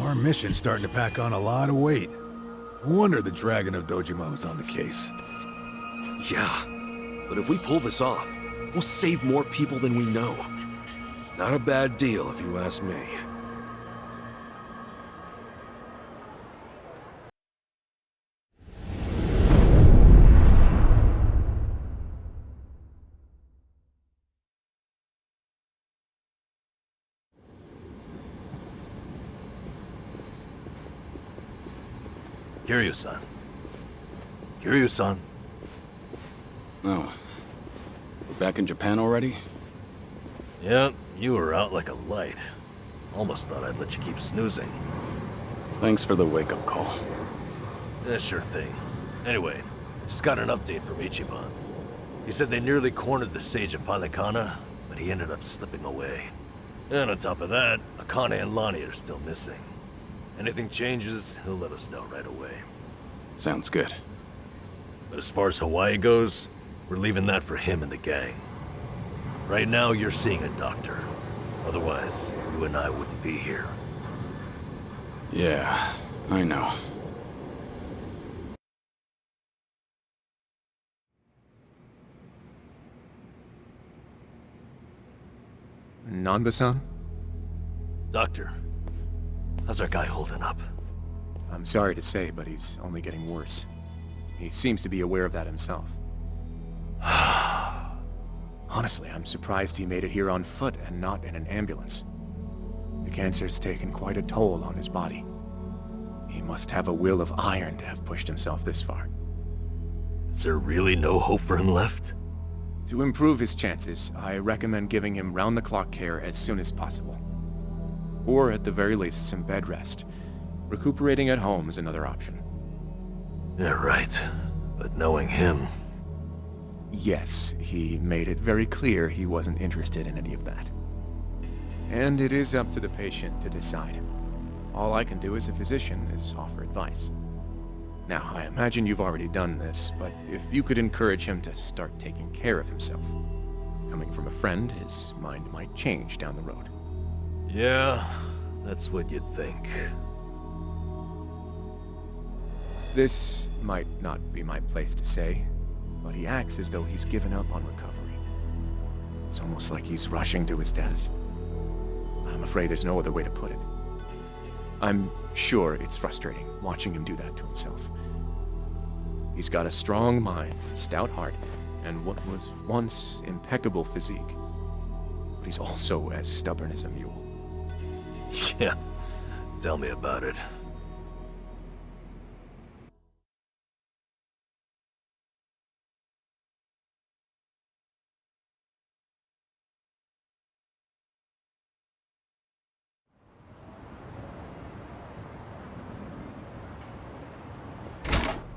Our mission's starting to pack on a lot of weight. No wonder the Dragon of Dojima's on the case. Yeah, but if we pull this off, we'll save more people than we know. Not a bad deal, if you ask me. Kiryu-san. Kiryu-san. Oh. We're back in Japan already? Yep, you were out like a light. Almost thought I'd let you keep snoozing. Thanks for the wake-up call. Yeah, sure thing. Anyway, just got an update from Ichiban. He said they nearly cornered the Sage of Palekana, but he ended up slipping away. And on top of that, Akane and Lonnie are still missing. Anything changes, he'll let us know right away. Sounds good. But as far as Hawaii goes, we're leaving that for him and the gang. Right now, you're seeing a doctor. Otherwise, you and I wouldn't be here. Yeah, I know. Nanba-san? Doctor, how's our guy holding up? I'm sorry to say, but he's only getting worse. He seems to be aware of that himself. Honestly, I'm surprised he made it here on foot and not in an ambulance. The cancer's taken quite a toll on his body. He must have a will of iron to have pushed himself this far. Is there really no hope for him left? To improve his chances, I recommend giving him round-the-clock care as soon as possible. Or at the very least, some bed rest. Recuperating at home is another option. Yeah, right. But knowing him... Yes, he made it very clear he wasn't interested in any of that. And it is up to the patient to decide. All I can do as a physician is offer advice. Now, I imagine you've already done this, but if you could encourage him to start taking care of himself. Coming from a friend, his mind might change down the road. Yeah, that's what you'd think. This might not be my place to say, but he acts as though he's given up on recovery. It's almost like he's rushing to his death. I'm afraid there's no other way to put it. I'm sure it's frustrating watching him do that to himself. He's got a strong mind, stout heart, and what was once impeccable physique. But he's also as stubborn as a mule. Yeah, tell me about it.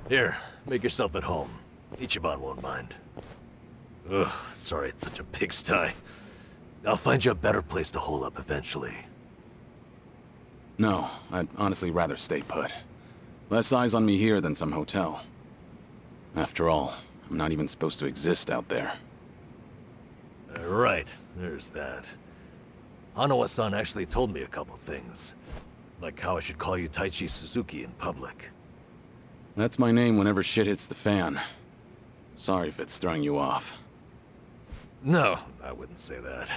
Here, make yourself at home. Ichiban won't mind. Ugh, sorry it's such a pigsty. I'll find you a better place to hole up eventually. No, I'd honestly rather stay put. Less eyes on me here than some hotel. After all, I'm not even supposed to exist out there. Right, there's that. Hanawa-san actually told me a couple things. Like how I should call you Taichi Suzuki in public. That's my name whenever shit hits the fan. Sorry if it's throwing you off. No, I wouldn't say that.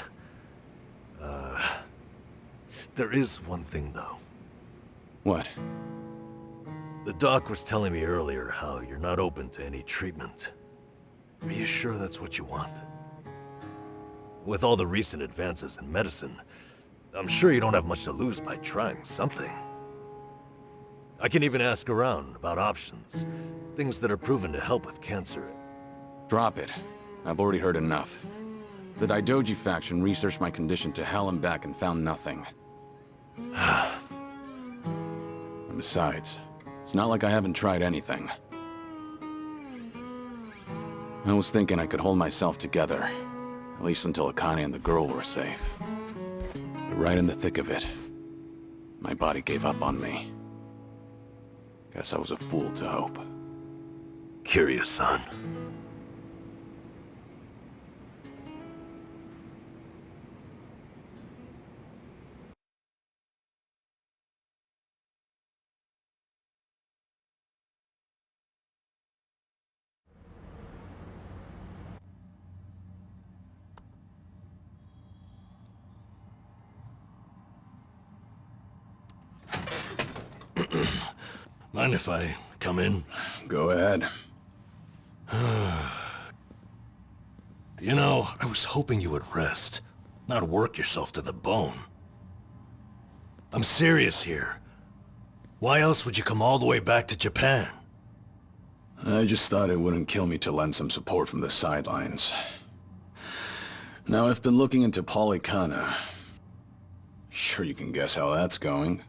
There is one thing though. What? The doc was telling me earlier how you're not open to any treatment. Are you sure that's what you want? With all the recent advances in medicine, I'm sure you don't have much to lose by trying something. I can even ask around about options, things that are proven to help with cancer. Drop it. I've already heard enough. The Daidoji faction researched my condition to hell and back and found nothing. And besides, it's not like I haven't tried anything. I was thinking I could hold myself together, at least until Akane and the girl were safe. But right in the thick of it, my body gave up on me. Guess I was a fool to hope. Kiryu-san. Mind if I come in? Go ahead. You know, I was hoping you would rest, not work yourself to the bone. I'm serious here. Why else would you come all the way back to Japan? I just thought it wouldn't kill me to lend some support from the sidelines. Now, I've been looking into Palekana. Sure you can guess how that's going.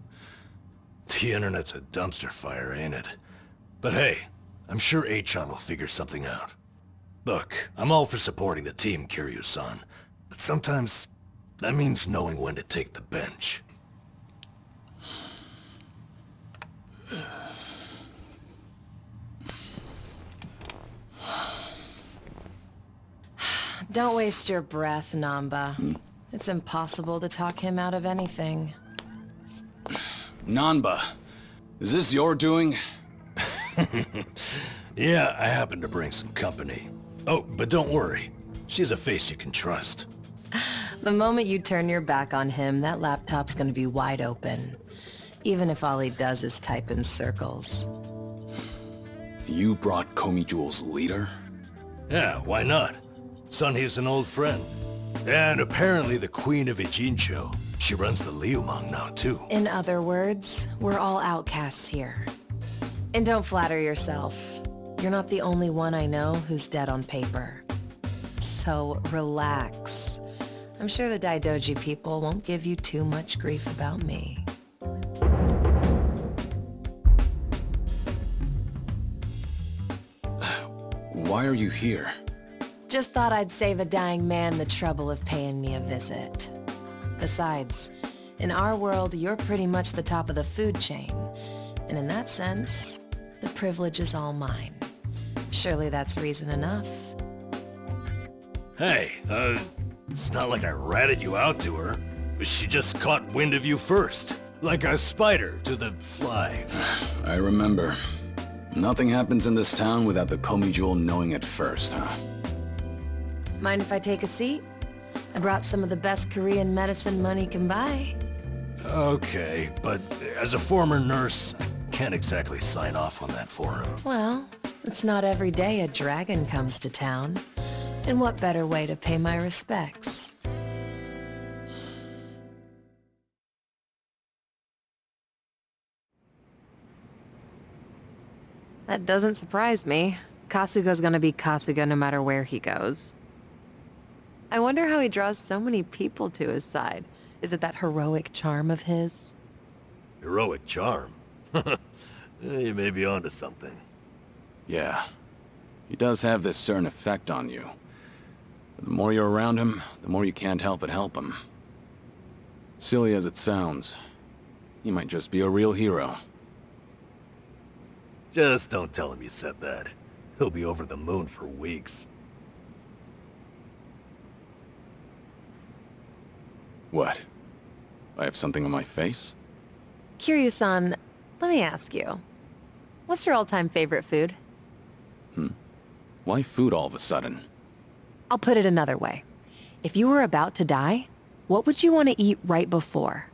The internet's a dumpster fire, ain't it? But hey, I'm sure Achan will figure something out. Look, I'm all for supporting the team, Kiryu-san, but sometimes that means knowing when to take the bench. Don't waste your breath, Nanba. It's impossible to talk him out of anything. Nanba, is this your doing? Yeah, I happen to bring some company. Oh, but don't worry. She's a face you can trust. The moment you turn your back on him, that laptop's gonna be wide open. Even if all he does is type in circles. You brought Komi Jewel's leader? Yeah, why not? Seonhee's an old friend. And apparently the Queen of Ijincho. She runs the Liumang now, too. In other words, we're all outcasts here. And don't flatter yourself. You're not the only one I know who's dead on paper. So relax. I'm sure the Daidoji people won't give you too much grief about me. Why are you here? Just thought I'd save a dying man the trouble of paying me a visit. Besides, in our world, you're pretty much the top of the food chain. And in that sense, the privilege is all mine. Surely that's reason enough. Hey, it's not like I ratted you out to her. She just caught wind of you first. Like a spider to the fly. I remember. Nothing happens in this town without the Komi Jewel knowing it first, huh? Mind if I take a seat? I brought some of the best Korean medicine money can buy. Okay, but as a former nurse, I can't exactly sign off on that for him. Well, it's not every day a dragon comes to town. And what better way to pay my respects? That doesn't surprise me. Kasuga's gonna be Kasuga no matter where he goes. I wonder how he draws so many people to his side. Is it that heroic charm of his? Heroic charm? You may be onto something. Yeah. He does have this certain effect on you. But the more you're around him, the more you can't help but help him. Silly as it sounds, he might just be a real hero. Just don't tell him you said that. He'll be over the moon for weeks. What? I have something on my face? Kiryu-san, let me ask you. What's your all-time favorite food? Why food all of a sudden? I'll put it another way. If you were about to die, what would you want to eat right before?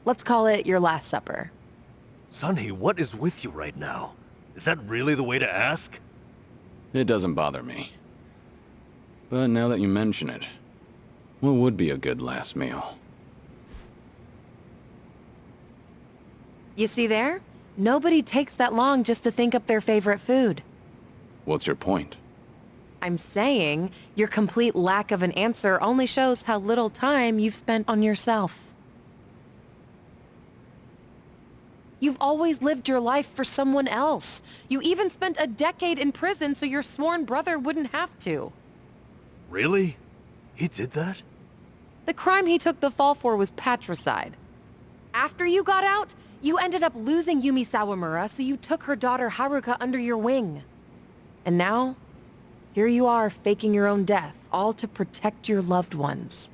Let's call it your last supper. Seonhee, what is with you right now? Is that really the way to ask? It doesn't bother me. But now that you mention it, what would be a good last meal? You see there? Nobody takes that long just to think up their favorite food. What's your point? I'm saying your complete lack of an answer only shows how little time you've spent on yourself. You've always lived your life for someone else. You even spent a decade in prison so your sworn brother wouldn't have to. Really? He did that? The crime he took the fall for was patricide. After you got out, you ended up losing Yumi Sawamura, so you took her daughter Haruka under your wing. And now, here you are faking your own death, all to protect your loved ones.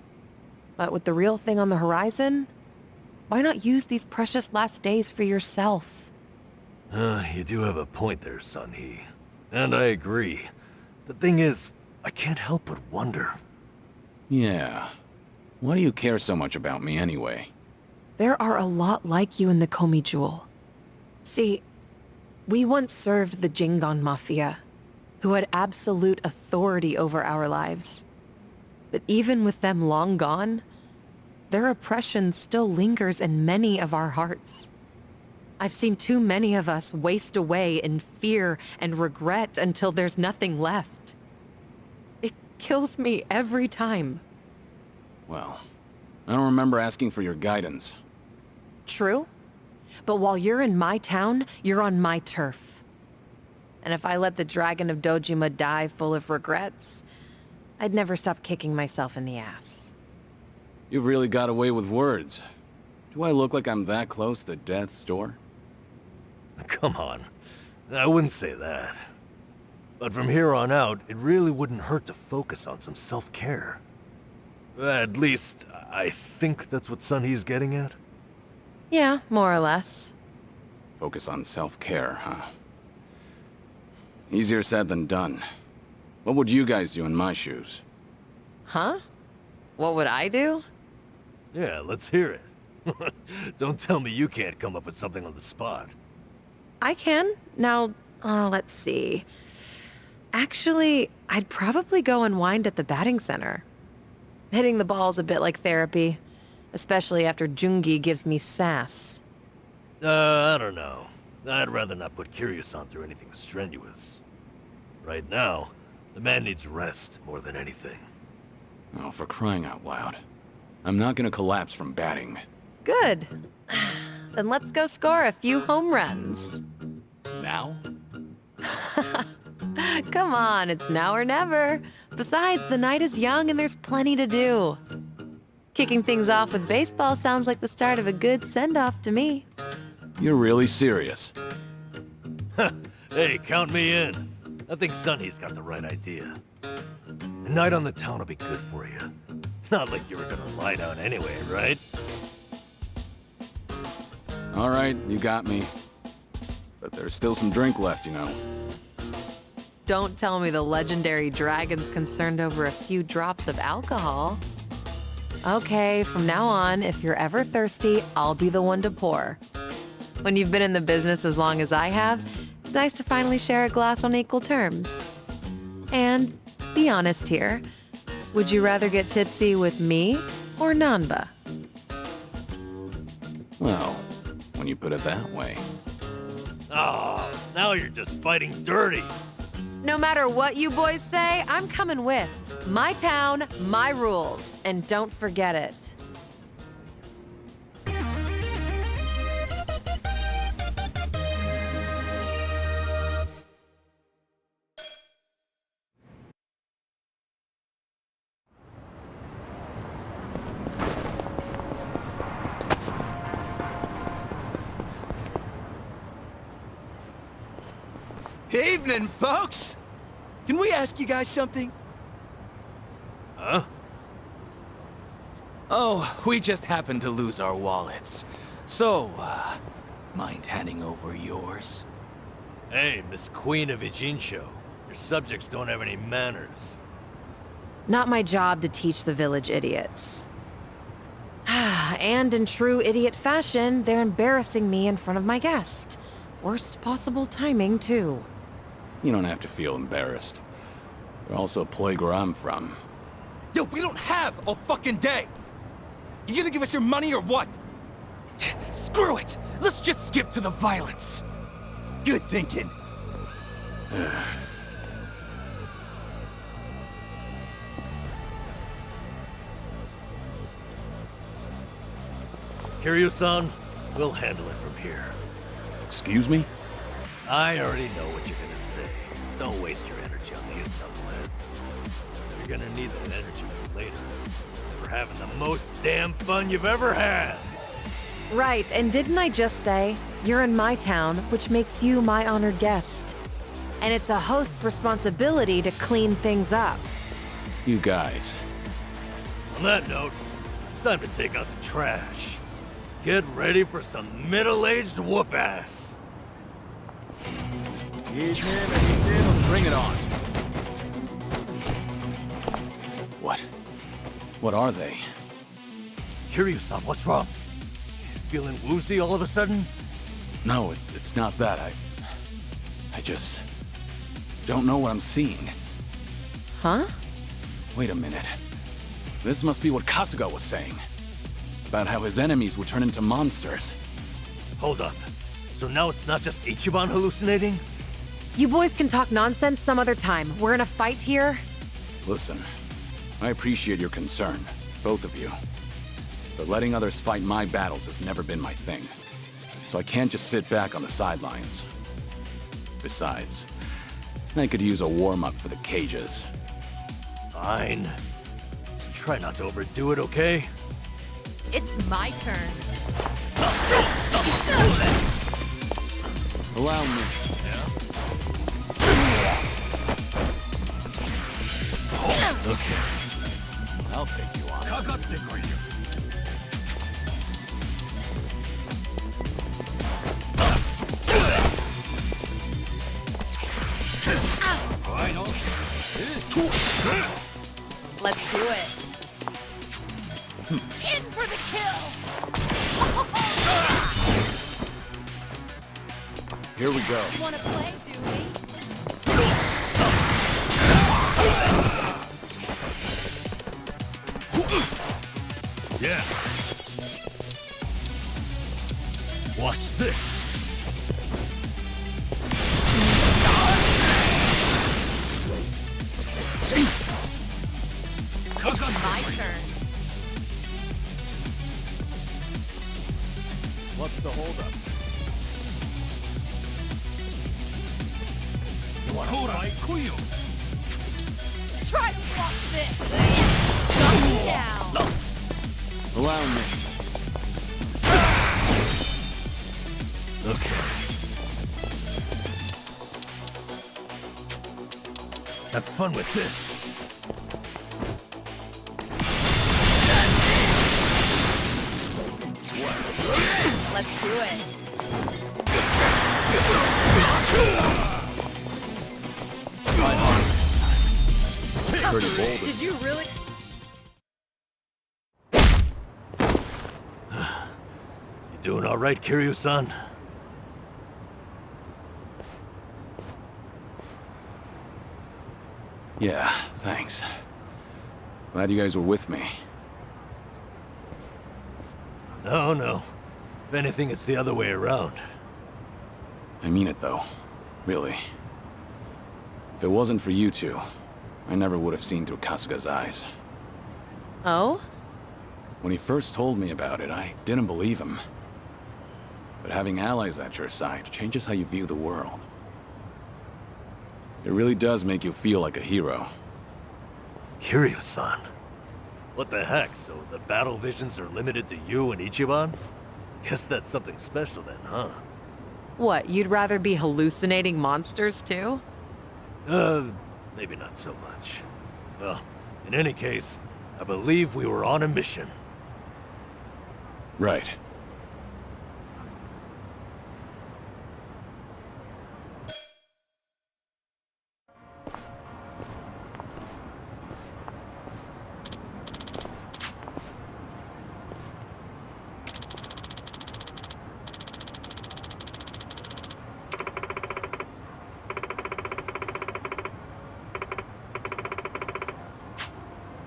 But with the real thing on the horizon, why not use these precious last days for yourself? You do have a point there, Seonhee. And I agree. The thing is, I can't help but wonder. Yeah. Why do you care so much about me anyway? There are a lot like you in the Komi Jewel. See, we once served the Jingon Mafia, who had absolute authority over our lives. But even with them long gone, their oppression still lingers in many of our hearts. I've seen too many of us waste away in fear and regret until there's nothing left. It kills me every time. Well, I don't remember asking for your guidance. True, but while you're in my town, you're on my turf. And if I let the Dragon of Dojima die full of regrets, I'd never stop kicking myself in the ass. You've really got away with words. Do I look like I'm that close to death's door? Come on. I wouldn't say that. But from here on out, it really wouldn't hurt to focus on some self-care. At least, I think that's what Seonhee's getting at. Yeah, more or less. Focus on self-care, huh? Easier said than done. What would you guys do in my shoes? Huh? What would I do? Yeah, let's hear it. Don't tell me you can't come up with something on the spot. I can. Now, let's see. Actually, I'd probably go unwind at the batting center. Hitting the ball's a bit like therapy, especially after Jungi gives me sass. I don't know. I'd rather not put Kiryu-san through anything strenuous. Right now, the man needs rest more than anything. Oh, for crying out loud. I'm not gonna collapse from batting. Good. Then let's go score a few home runs. Now? Come on, it's now or never. Besides, the night is young and there's plenty to do. Kicking things off with baseball sounds like the start of a good send-off to me. You're really serious. Hey, count me in. I think Seonhee's got the right idea. A night on the town will be good for you. Not like you were gonna lie down anyway, right? All right, you got me. But there's still some drink left, you know. Don't tell me the legendary dragon's concerned over a few drops of alcohol. Okay, from now on, if you're ever thirsty, I'll be the one to pour. When you've been in the business as long as I have, it's nice to finally share a glass on equal terms. And be honest here, would you rather get tipsy with me or Nanba? Well, when you put it that way. Oh, now you're just fighting dirty. No matter what you boys say, I'm coming with. My town, my rules, and don't forget it. Evening, folks! Can we ask you guys something? Huh? Oh, we just happened to lose our wallets. So, mind handing over yours? Hey, Miss Queen of Ijincho. Your subjects don't have any manners. Not my job to teach the village idiots. And in true idiot fashion, they're embarrassing me in front of my guest. Worst possible timing, too. You don't have to feel embarrassed. They're also a plague where I'm from. Yo, we don't have a fucking day! You gonna give us your money or what? Screw it! Let's just skip to the violence! Good thinking. Kiryu-san, we'll handle it from here. Excuse me? I already know what you're gonna say. Don't waste your energy on these knuckleheads. You're gonna need that energy for later. For having the most damn fun you've ever had! Right, and didn't I just say, you're in my town, which makes you my honored guest. And it's a host's responsibility to clean things up. You guys. On that note, it's time to take out the trash. Get ready for some middle-aged whoop-ass. Bring it on. What? What are they? Kiryu-san, what's wrong? Feeling woozy all of a sudden? No, it's not that. I just don't know what I'm seeing. Huh? Wait a minute. This must be what Kasuga was saying. About how his enemies would turn into monsters. Hold up. So now it's not just Ichiban hallucinating? You boys can talk nonsense some other time. We're in a fight here. Listen, I appreciate your concern, both of you. But letting others fight my battles has never been my thing. So I can't just sit back on the sidelines. Besides, I could use a warm-up for the cages. Fine. Just try not to overdo it, okay? It's my turn. Allow me. Okay. I'll take you on. Let's do it. In for the kill! Here we go. Wanna play, do we? Yeah. Watch this. My turn. What's the holdup? You want to fight? Try to block this. Shut me down. Allow me. Okay. Have fun with this. Let's do it. Pretty bold. Did you really? You doing all right, Kiryu-san? Yeah, thanks. Glad you guys were with me. No, no. If anything, it's the other way around. I mean it, though. Really. If it wasn't for you two, I never would have seen through Kasuga's eyes. Oh? When he first told me about it, I didn't believe him. But having allies at your side changes how you view the world. It really does make you feel like a hero. Kiryu-san? What the heck? So the battle visions are limited to you and Ichiban? Guess that's something special then, huh? What, you'd rather be hallucinating monsters too? Maybe not so much. Well, in any case, I believe we were on a mission. Right.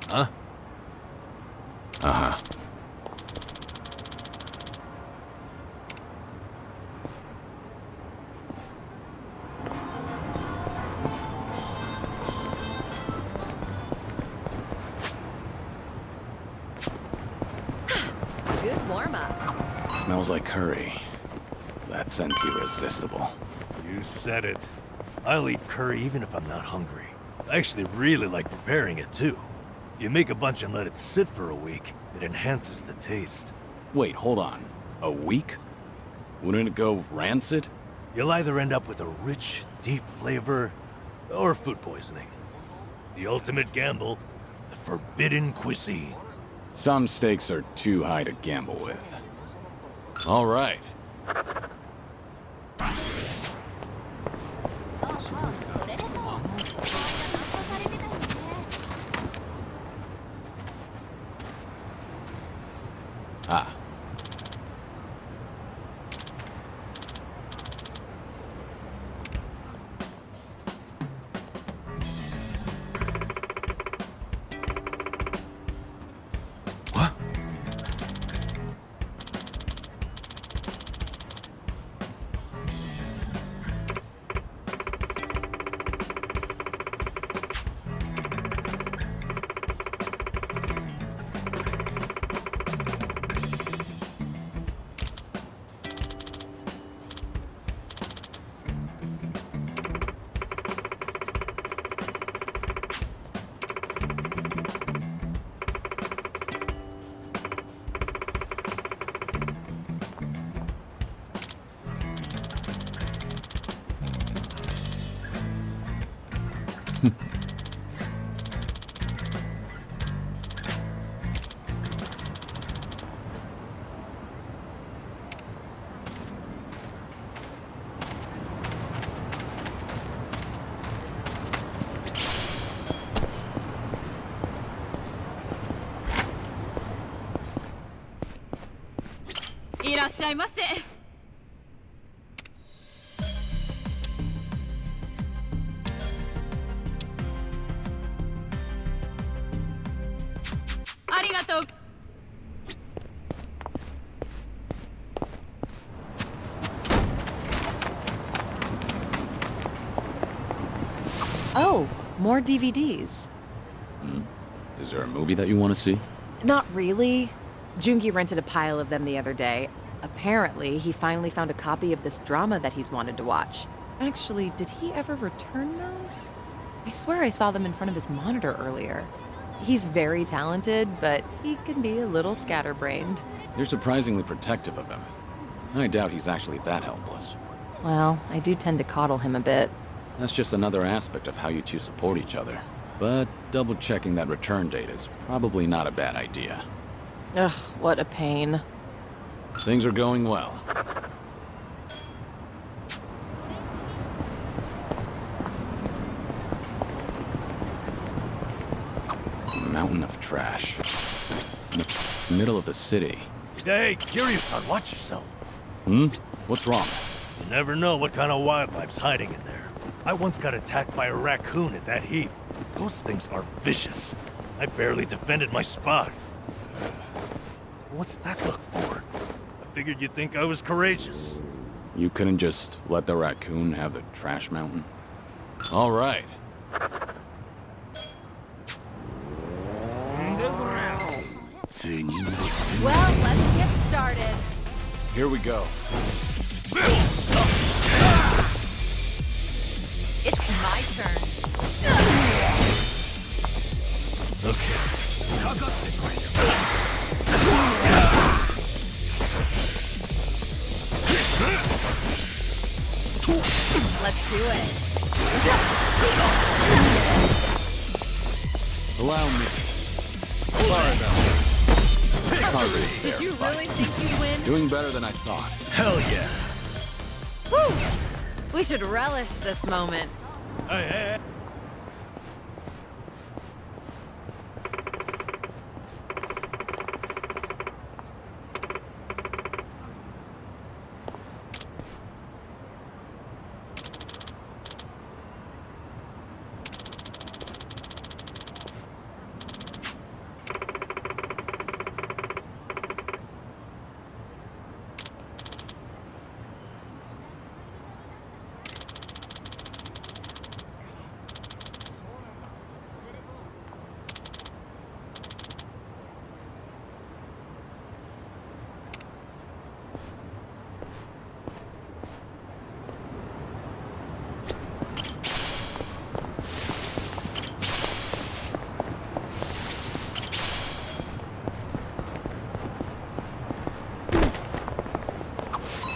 Huh? Uh-huh. Good warm-up. Smells like curry. That scent's irresistible. You said it. I'll eat curry even if I'm not hungry. I actually really like preparing it too. If you make a bunch and let it sit for a week, it enhances the taste. Wait, hold on. A week? Wouldn't it go rancid? You'll either end up with a rich, deep flavor, or food poisoning. The ultimate gamble, the forbidden cuisine. Some stakes are too high to gamble with. All right. Ah. いらっしゃいませ。ありがとう。Oh, more DVDs. Is there a movie that you want to see? Not really. Jungi rented a pile of them the other day. Apparently, he finally found a copy of this drama that he's wanted to watch. Actually, did he ever return those? I swear I saw them in front of his monitor earlier. He's very talented, but he can be a little scatterbrained. You're surprisingly protective of him. I doubt he's actually that helpless. Well, I do tend to coddle him a bit. That's just another aspect of how you two support each other. But double-checking that return date is probably not a bad idea. Ugh, what a pain. Things are going well. Mountain of trash. In the middle of the city. Hey, Kiryu-san, watch yourself. What's wrong? You never know what kind of wildlife's hiding in there. I once got attacked by a raccoon at that heap. Those things are vicious. I barely defended my spot. What's that look for? I figured you'd think I was courageous. You couldn't just let the raccoon have the trash mountain? All right. Well, let's get started. Here we go. It's my turn. Let's do it. Allow me. Did you really think you'd win? Doing better than I thought. Hell yeah. Whew! We should relish this moment. Hey.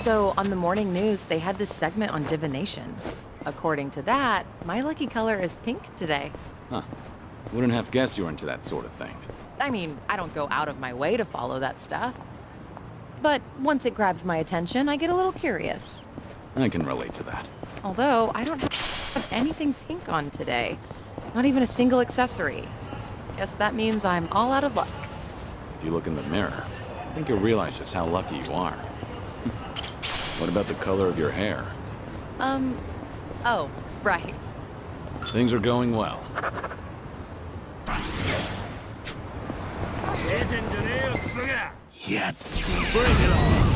So, on the morning news, they had this segment on divination. According to that, my lucky color is pink today. Huh. Wouldn't have guessed you were into that sort of thing. I mean, I don't go out of my way to follow that stuff. But once it grabs my attention, I get a little curious. I can relate to that. Although, I don't have anything pink on today. Not even a single accessory. Guess that means I'm all out of luck. If you look in the mirror, I think you'll realize just how lucky you are. What about the color of your hair? Oh, right. Things are going well. Yeah. Bring it on.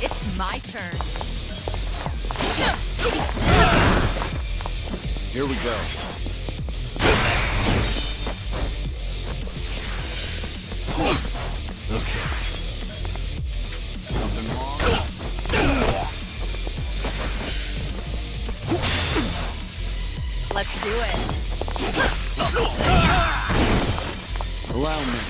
It's my turn. Here we go. Okay. Something wrong? Let's do it. Allow me.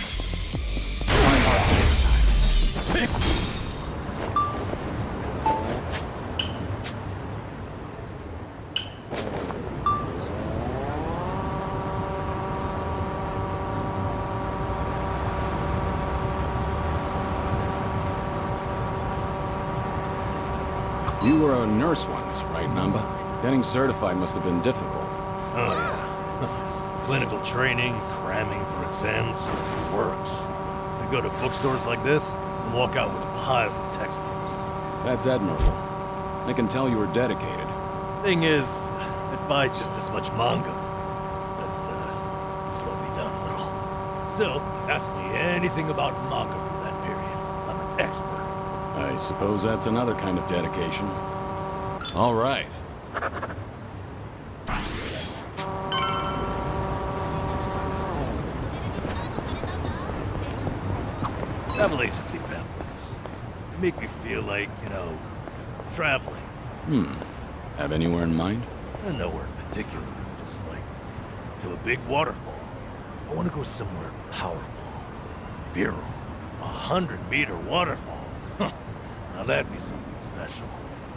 You were a nurse once, right, Nanba? Getting certified must have been difficult. Oh yeah. Clinical training, cramming for exams, works. I go to bookstores like this and walk out with piles of textbooks. That's admirable. I can tell you were dedicated. Thing is, I'd buy just as much manga. But, slowed me down a little. Still, ask me anything about manga from that period. I'm an expert. I suppose that's another kind of dedication. All right. Travel agency pamphlets. They make me feel like, traveling. Have anywhere in mind? Nowhere in particular. Just like to a big waterfall. I want to go somewhere powerful, virile. 100-meter waterfall. Huh. Now that'd be something special.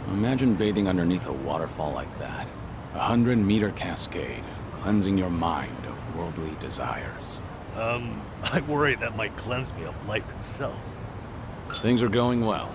Imagine bathing underneath a waterfall like that. 100-meter cascade, cleansing your mind of worldly desires. I worry that might cleanse me of life itself. Things are going well.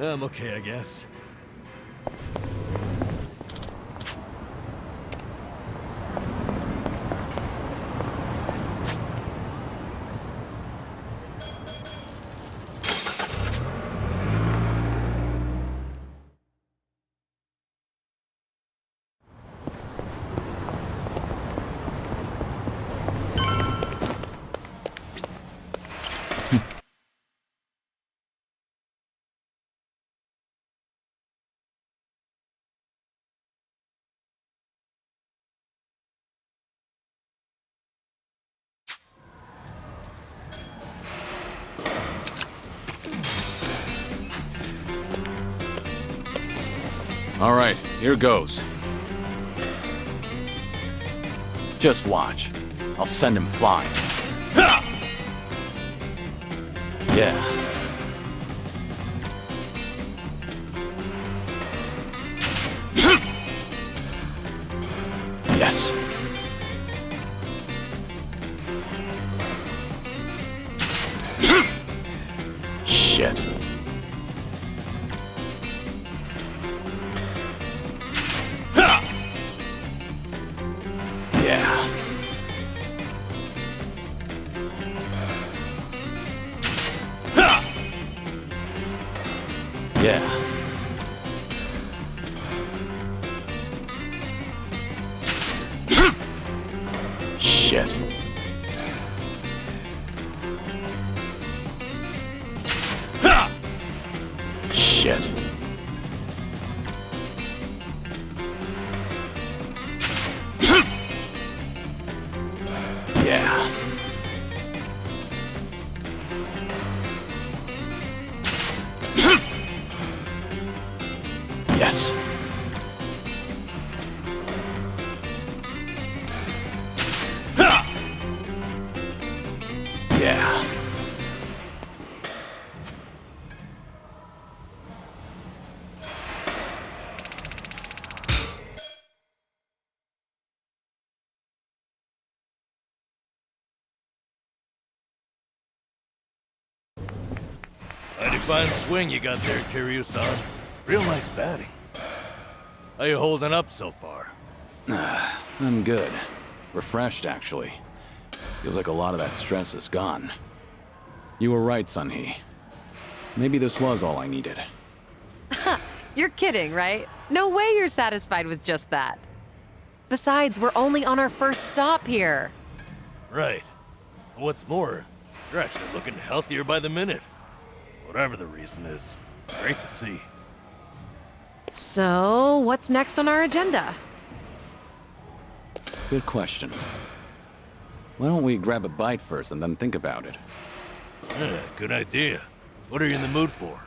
I'm okay, I guess. All right, here goes. Just watch. I'll send him flying. Yeah. Yes. Shit. Yeah. Yeah. Shit. Shit. Yeah. Yes. Fine swing you got there, Kiryu-san. Real nice batting. How you holding up so far? I'm good. Refreshed, actually. Feels like a lot of that stress is gone. You were right, Seonhee. Maybe this was all I needed. You're kidding, right? No way you're satisfied with just that. Besides, we're only on our first stop here. Right. What's more, you're actually looking healthier by the minute. Whatever the reason is, great to see. So, what's next on our agenda? Good question. Why don't we grab a bite first and then think about it? Yeah, good idea. What are you in the mood for?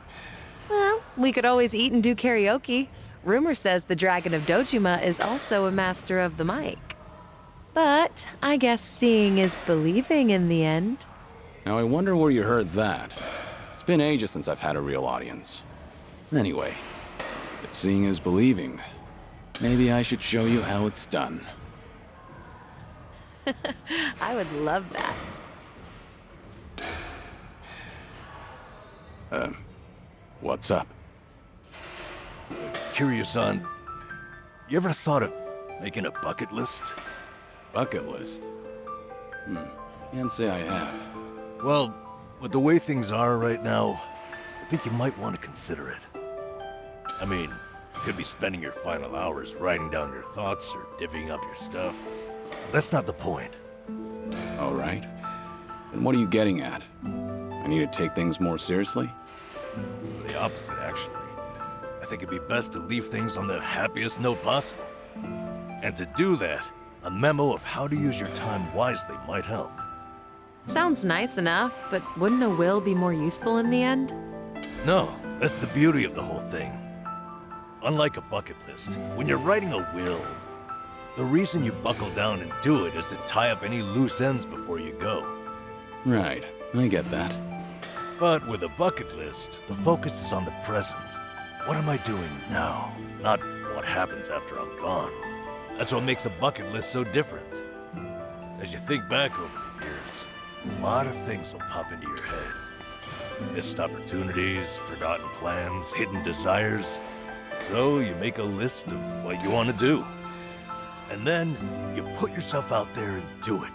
Well, we could always eat and do karaoke. Rumor says the Dragon of Dojima is also a master of the mic. But I guess seeing is believing in the end. Now I wonder where you heard that. It's been ages since I've had a real audience. Anyway, if seeing is believing, maybe I should show you how it's done. I would love that. What's up? Kiryu-san, you ever thought of making a bucket list? Bucket list? Can't say I have. Well, with the way things are right now, I think you might want to consider it. I mean, you could be spending your final hours writing down your thoughts or divvying up your stuff. That's not the point. All right. Then what are you getting at? I need to take things more seriously? The opposite, actually. I think it'd be best to leave things on the happiest note possible. And to do that, a memo of how to use your time wisely might help. Sounds nice enough, but wouldn't a will be more useful in the end? No, that's the beauty of the whole thing. Unlike a bucket list, when you're writing a will, the reason you buckle down and do it is to tie up any loose ends before you go. Right, I get that. But with a bucket list, the focus is on the present. What am I doing now? Not what happens after I'm gone. That's what makes a bucket list so different. As you think back over the years, a lot of things will pop into your head. Missed opportunities, forgotten plans, hidden desires. So you make a list of what you want to do. And then you put yourself out there and do it.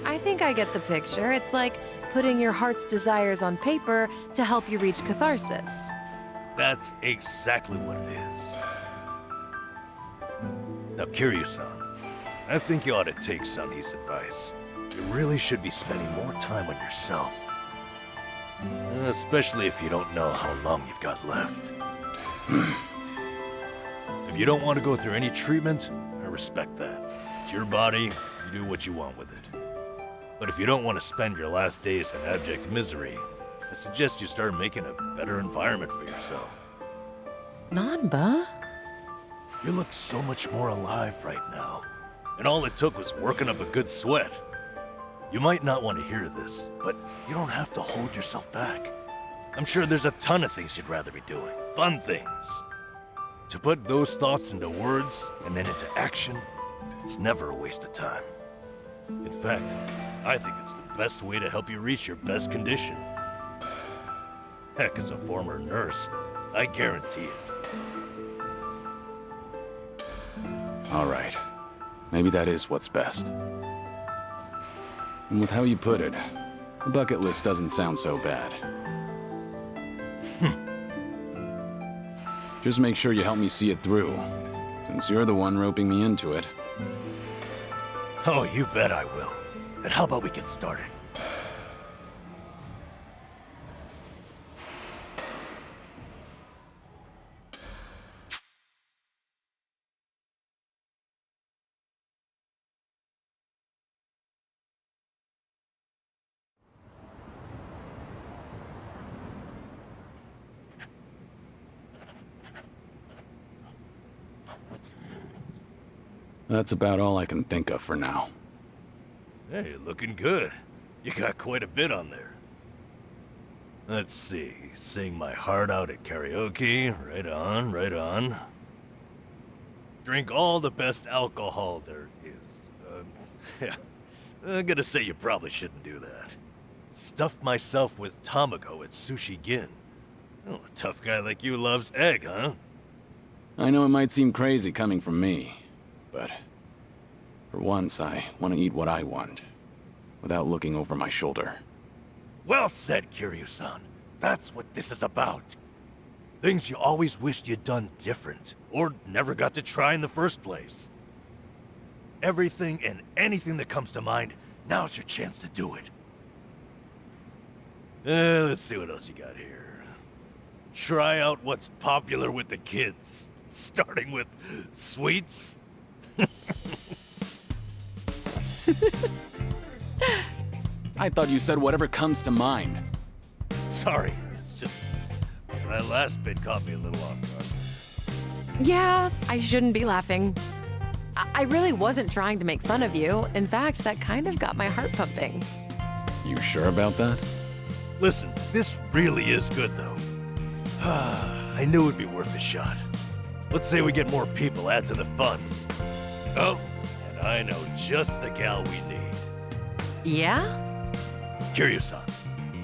I think I get the picture. It's like putting your heart's desires on paper to help you reach catharsis. That's exactly what it is. Now, Kiryu-san, I think you ought to take Seonhee's advice. You really should be spending more time on yourself. Especially if you don't know how long you've got left. If you don't want to go through any treatment, I respect that. It's your body, you do what you want with it. But if you don't want to spend your last days in abject misery, I suggest you start making a better environment for yourself. Nanba? You look so much more alive right now. And all it took was working up a good sweat. You might not want to hear this, but you don't have to hold yourself back. I'm sure there's a ton of things you'd rather be doing. Fun things. To put those thoughts into words and then into action, it's never a waste of time. In fact, I think it's the best way to help you reach your best condition. Heck, as a former nurse, I guarantee it. All right. Maybe that is what's best. And with how you put it, a bucket list doesn't sound so bad. Just make sure you help me see it through, since you're the one roping me into it. Oh, you bet I will. Then how about we get started? That's about all I can think of for now. Hey, looking good. You got quite a bit on there. Let's see. Sing my heart out at karaoke. Right on, right on. Drink all the best alcohol there is. Yeah. I'm gonna say you probably shouldn't do that. stuffed myself with tamago at Sushi Gin. Oh, a tough guy like you loves egg, huh? I know it might seem crazy coming from me, but for once I want to eat what I want, without looking over my shoulder. Well said, Kiryu-san. That's what this is about. Things you always wished you'd done different, or never got to try in the first place. Everything and anything that comes to mind, now's your chance to do it. Let's see what else you got here. Try out what's popular with the kids, starting with sweets. I thought you said whatever comes to mind. Sorry, it's just that last bit caught me a little off guard. Yeah, I shouldn't be laughing. I really wasn't trying to make fun of you. In fact, that kind of got my heart pumping. You sure about that? Listen, this really is good, though. I knew it'd be worth a shot. Let's say we get more people, add to the fun. Oh, and I know just the gal we need. Yeah? Kiryu-san,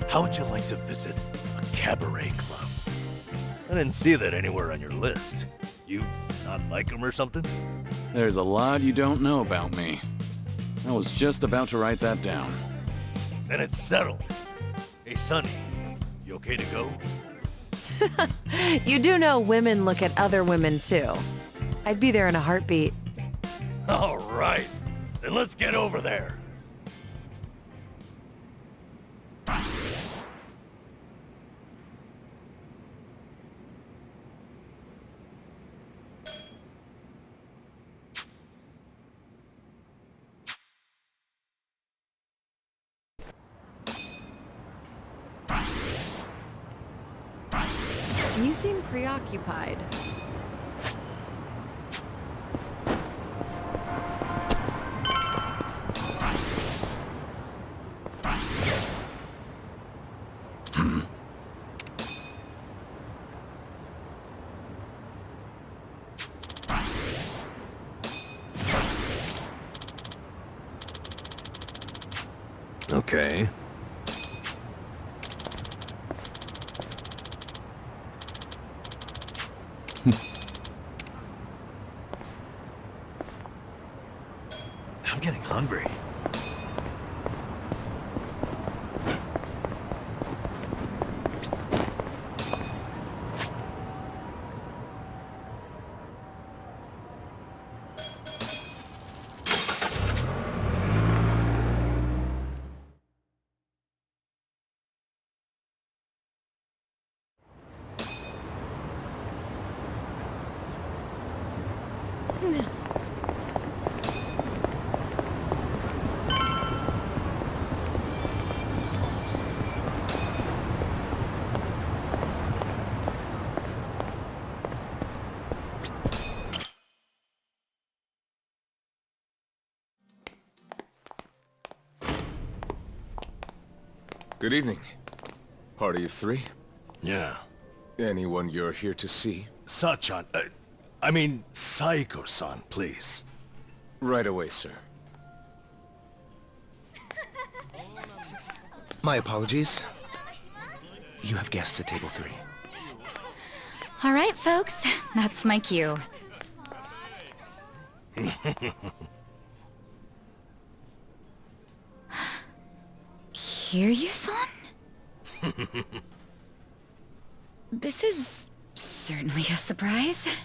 how would you like to visit a cabaret club? I didn't see that anywhere on your list. You not like them or something? There's a lot you don't know about me. I was just about to write that down. Then it's settled. Hey, Sonny, you okay to go? You do know women look at other women, too. I'd be there in a heartbeat. All right, then let's get over there. You seem preoccupied. Okay. I'm getting hungry. Good evening. Party of three? Yeah. Anyone you're here to see? Sachan, I mean, Saeko-san, please. Right away, sir. My apologies. You have guests at table 3. All right, folks. That's my cue. Kiryu-san? This is certainly a surprise.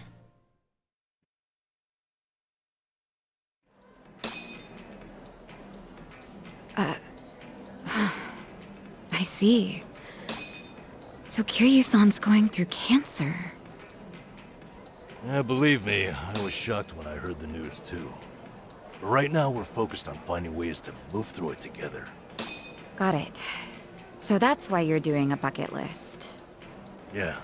I see. So Kiryu-san's going through cancer. Yeah, believe me, I was shocked when I heard the news too. But right now we're focused on finding ways to move through it together. Got it. So that's why you're doing a bucket list. Yeah.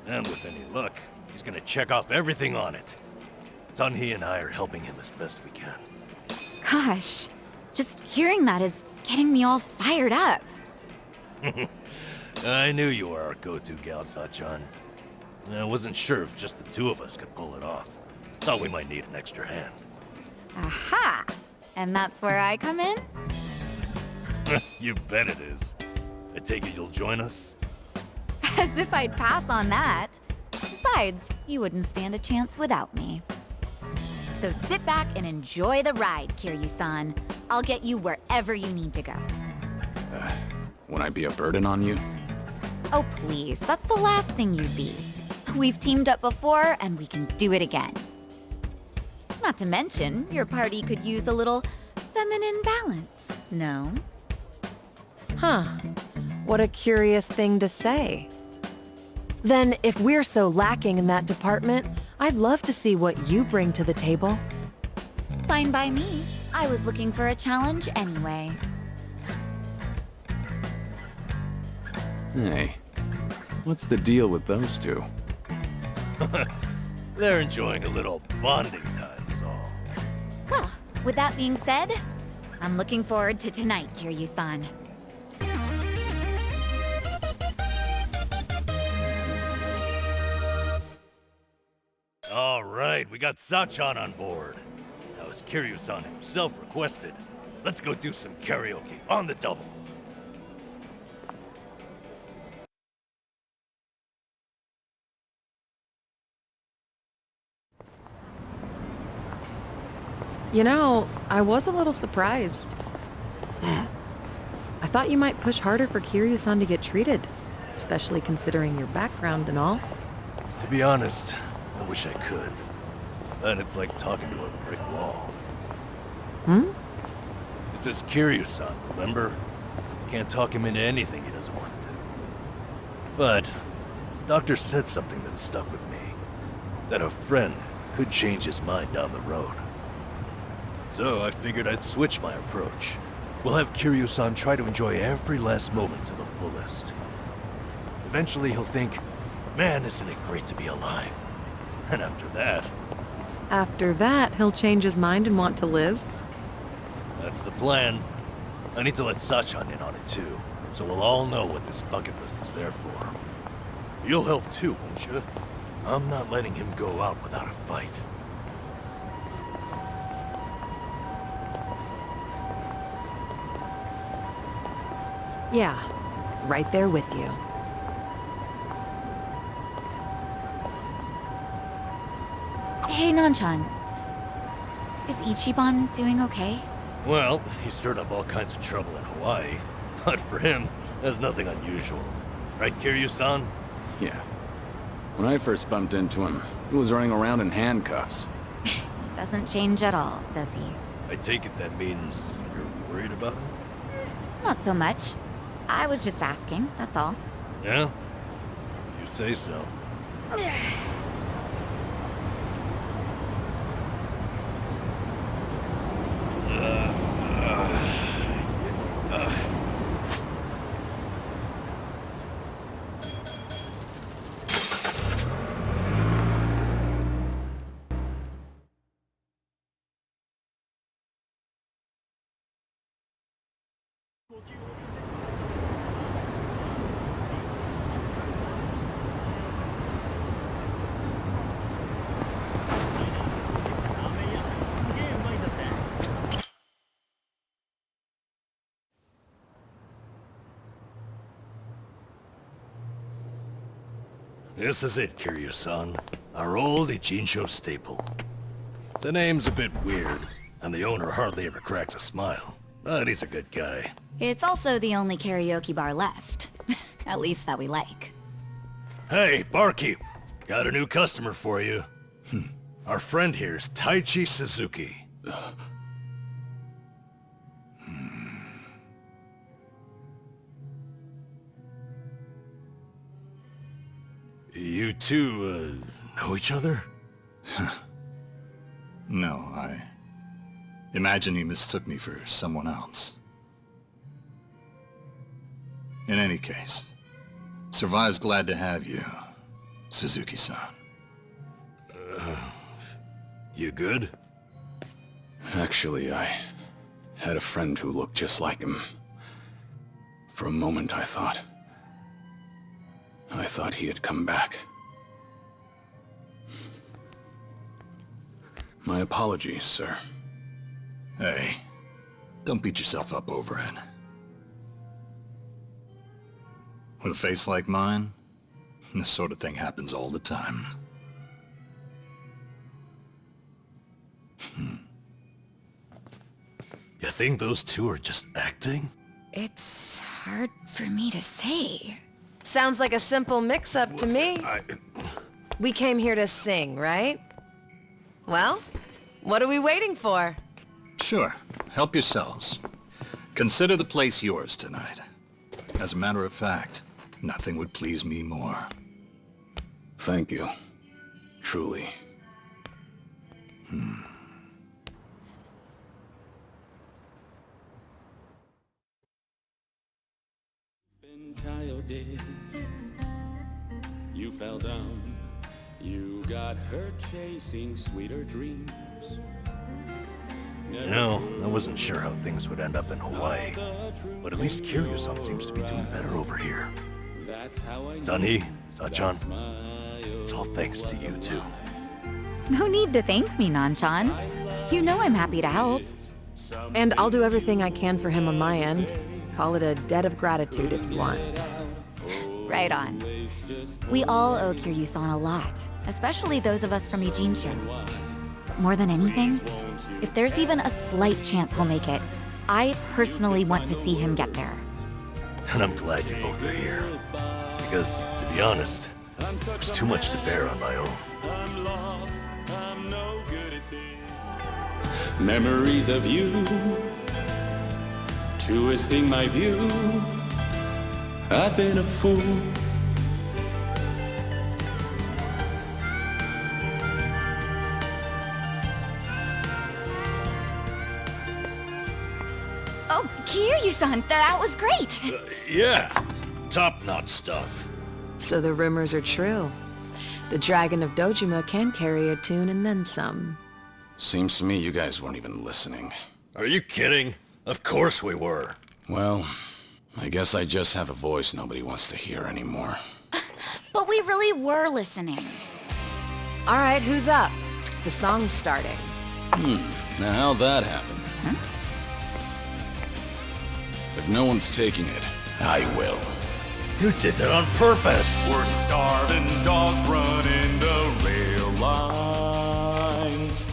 And with any luck, he's gonna check off everything on it. Seonhee and I are helping him as best we can. Gosh, just hearing that is getting me all fired up. I knew you were our go-to gal, Sachan. I wasn't sure if just the two of us could pull it off. Thought we might need an extra hand. Aha! And that's where I come in? You bet it is. I take it you'll join us? As if I'd pass on that. Besides, you wouldn't stand a chance without me. So sit back and enjoy the ride, Kiryu-san. I'll get you wherever you need to go. Would I be a burden on you? Oh please, that's the last thing you'd be. We've teamed up before, and we can do it again. Not to mention, your party could use a little feminine balance, no? Huh. What a curious thing to say. Then, if we're so lacking in that department, I'd love to see what you bring to the table. Fine by me. I was looking for a challenge anyway. Hey, what's the deal with those two? They're enjoying a little bonding time is all. Well, with that being said, I'm looking forward to tonight, Kiryu-san. All right, we got Sachan on board. Now, as Kiryu-san himself requested, let's go do some karaoke on the double. You know, I was a little surprised. I thought you might push harder for Kiryu-san to get treated, especially considering your background and all. To be honest, I wish I could. But it's like talking to a brick wall. Hmm? It's this Kiryu-san, remember? Can't talk him into anything he doesn't want to do. But, the doctor said something that stuck with me. That a friend could change his mind down the road. So I figured I'd switch my approach. We'll have Kiryu-san try to enjoy every last moment to the fullest. Eventually he'll think, man, isn't it great to be alive? And after that... After that, he'll change his mind and want to live? That's the plan. I need to let Sachan in on it too, so we'll all know what this bucket list is there for. You'll help too, won't you? I'm not letting him go out without a fight. Yeah, right there with you. Hey, Nanchan. Is Ichiban doing okay? Well, he stirred up all kinds of trouble in Hawaii. But for him, that's nothing unusual. Right, Kiryu-san? Yeah. When I first bumped into him, he was running around in handcuffs. Doesn't change at all, does he? I take it that means you're worried about him? Not so much. I was just asking, that's all. Yeah? You say so. This is it, Kiryu-san. Our old Ichinsho staple. The name's a bit weird, and the owner hardly ever cracks a smile. But he's a good guy. It's also the only karaoke bar left. At least that we like. Hey, barkeep! Got a new customer for you. Our friend here's Taichi Suzuki. You two, know each other? No, I imagine he mistook me for someone else. In any case, Survive's glad to have you, Suzuki-san. You good? Actually, I had a friend who looked just like him. For a moment, I thought he had come back. My apologies, sir. Hey, don't beat yourself up over it. With a face like mine, this sort of thing happens all the time. You think those two are just acting? It's hard for me to say. Sounds like a simple mix-up to me. We came here to sing, right? Well, what are we waiting for? Sure, help yourselves. Consider the place yours tonight. As a matter of fact, nothing would please me more. Thank you. Truly. Been childish. You fell down. You got hurt chasing sweeter dreams. You know, I wasn't sure how things would end up in Hawaii, but at least Kiryu-san seems to be doing better over here. Seonhee, Sachan, it's all thanks to you two. No need to thank me, Nanchan. You know I'm happy to help. And I'll do everything I can for him on my end. Call it a debt of gratitude if you want. Right on. We all owe Kiryu-san a lot, especially those of us from Ijincho. But more than anything, if there's even a slight chance he'll make it, I personally want to see him get there. And I'm glad you both are here. Because, to be honest, there's too much to bear on my own. Memories of you, twisting my view. I've been a fool. Oh, Kiryu-san, that was great! Yeah, top-notch stuff. So the rumors are true. The Dragon of Dojima can carry a tune and then some. Seems to me you guys weren't even listening. Are you kidding? Of course we were. Well, I guess I just have a voice nobody wants to hear anymore. But we really were listening. All right, who's up? The song's starting. Now how'd that happen? If no one's taking it, I will. You did that on purpose. We're starving dogs running the rail lines.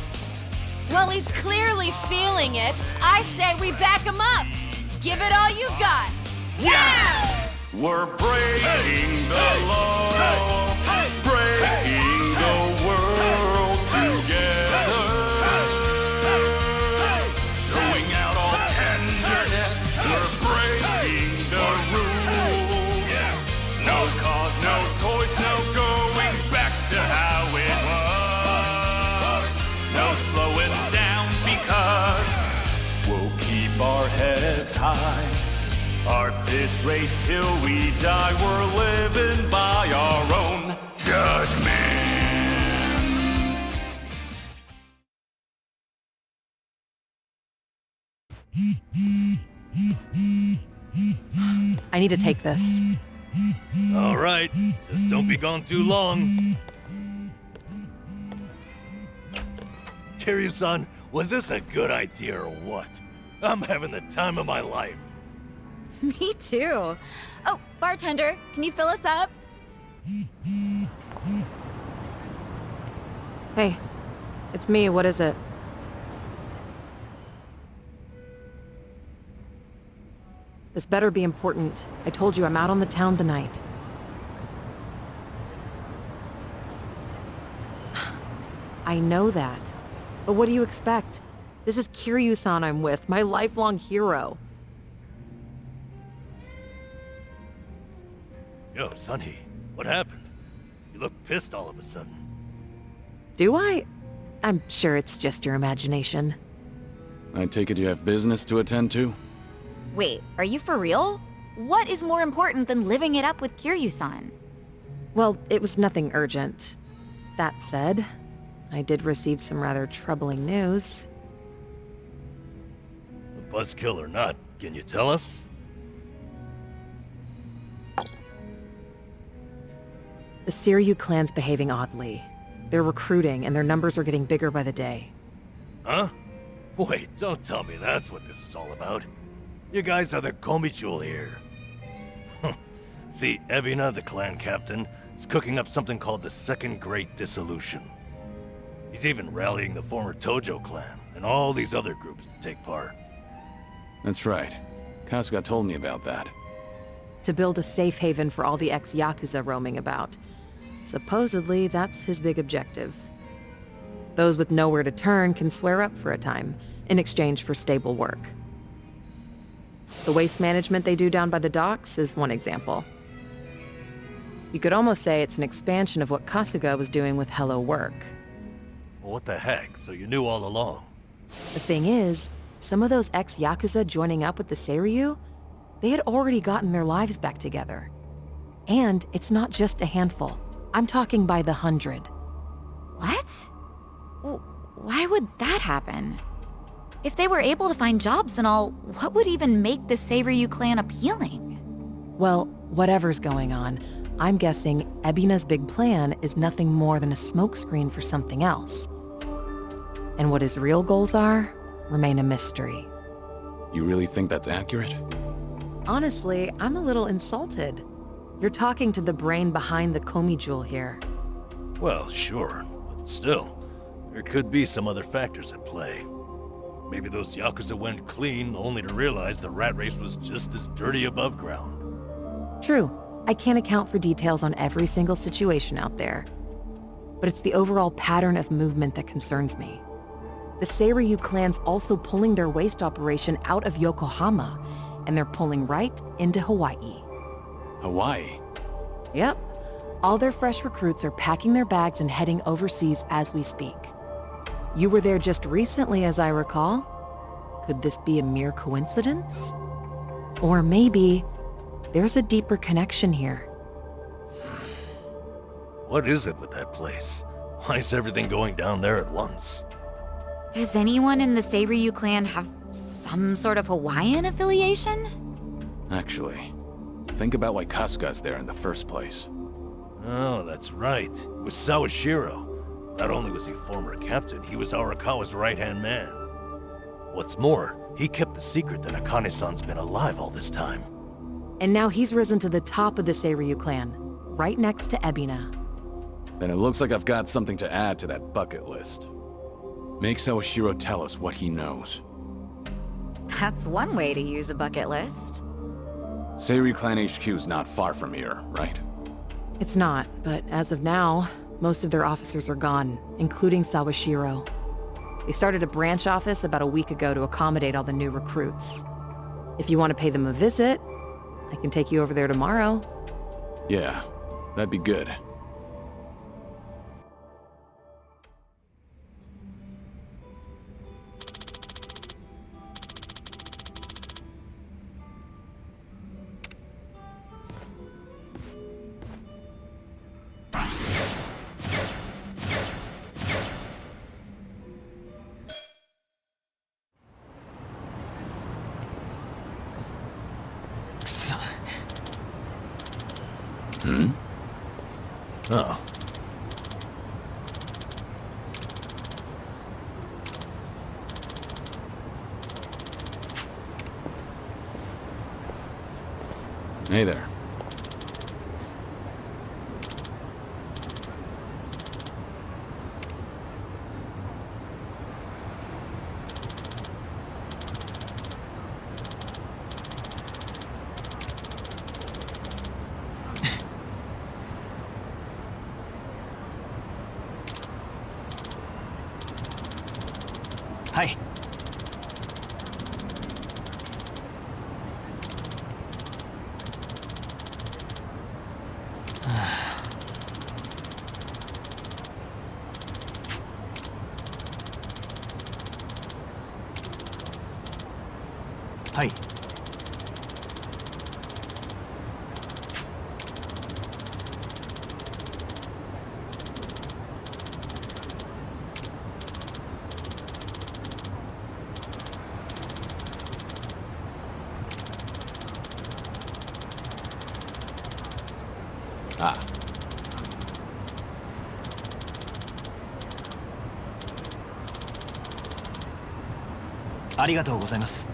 Well, he's clearly feeling it. I say we back him up. Give it all you got. Yeah! We're breaking the law, breaking the world together. Throwing out all tenderness, we're breaking the rules. No cause, no choice, no going back to how it was. No slowing down because we'll keep our heads high. Our fists race till we die. We're living by our own judgment. I need to take this. All right, just don't be gone too long. Kiryu-san, was this a good idea or what? I'm having the time of my life. Me too. Oh, bartender, can you fill us up? Hey, it's me, what is it? This better be important. I told you I'm out on the town tonight. I know that. But what do you expect? This is Kiryu-san I'm with, my lifelong hero. Yo, Seonhee, what happened? You look pissed all of a sudden. Do I? I'm sure it's just your imagination. I take it you have business to attend to? Wait, are you for real? What is more important than living it up with Kiryu-san? Well, it was nothing urgent. That said, I did receive some rather troubling news. Buzzkill or not, can you tell us? The Seiryuu clan's behaving oddly. They're recruiting, and their numbers are getting bigger by the day. Huh? Wait, don't tell me that's what this is all about. You guys are the Komi jewel here. See, Ebina, the clan captain, is cooking up something called the Second Great Dissolution. He's even rallying the former Tojo Clan and all these other groups to take part. That's right. Kasuga told me about that. To build a safe haven for all the ex-Yakuza roaming about. Supposedly, that's his big objective. Those with nowhere to turn can swear up for a time, in exchange for stable work. The waste management they do down by the docks is one example. You could almost say it's an expansion of what Kasuga was doing with Hello Work. Well, what the heck? So you knew all along? The thing is, some of those ex-Yakuza joining up with the Seiryuu, they had already gotten their lives back together. And it's not just a handful. I'm talking by the 100. What? Why would that happen? If they were able to find jobs and all, what would even make the Seiryuu clan appealing? Well, whatever's going on, I'm guessing Ebina's big plan is nothing more than a smokescreen for something else. And what his real goals are, remain a mystery. You really think that's accurate? Honestly, I'm a little insulted. You're talking to the brain behind the Komi jewel here. Well, sure, but still, there could be some other factors at play. Maybe those Yakuza went clean only to realize the rat race was just as dirty above ground. True. I can't account for details on every single situation out there. But it's the overall pattern of movement that concerns me. The Seiryuu clan's also pulling their waste operation out of Yokohama, and they're pulling right into Hawaii. Hawaii? Yep. All their fresh recruits are packing their bags and heading overseas as we speak. You were there just recently, as I recall. Could this be a mere coincidence? Or maybe there's a deeper connection here. What is it with that place? Why is everything going down there at once? Does anyone in the Seiryuu clan have some sort of Hawaiian affiliation? Actually, think about why Kasuga's there in the first place. Oh, that's right. It was Sawashiro. Not only was he former captain, he was Arakawa's right-hand man. What's more, he kept the secret that Akane-san's been alive all this time. And now he's risen to the top of the Seiryuu clan, right next to Ebina. Then it looks like I've got something to add to that bucket list. Make Sawashiro tell us what he knows. That's one way to use a bucket list. Seiryuu clan HQ's not far from here, right? It's not, but as of now, most of their officers are gone, including Sawashiro. They started a branch office about a week ago to accommodate all the new recruits. If you want to pay them a visit, I can take you over there tomorrow. Yeah, that'd be good. Oh. Hey there. Hi. Hi. Ah. Arigatou gozaimasu.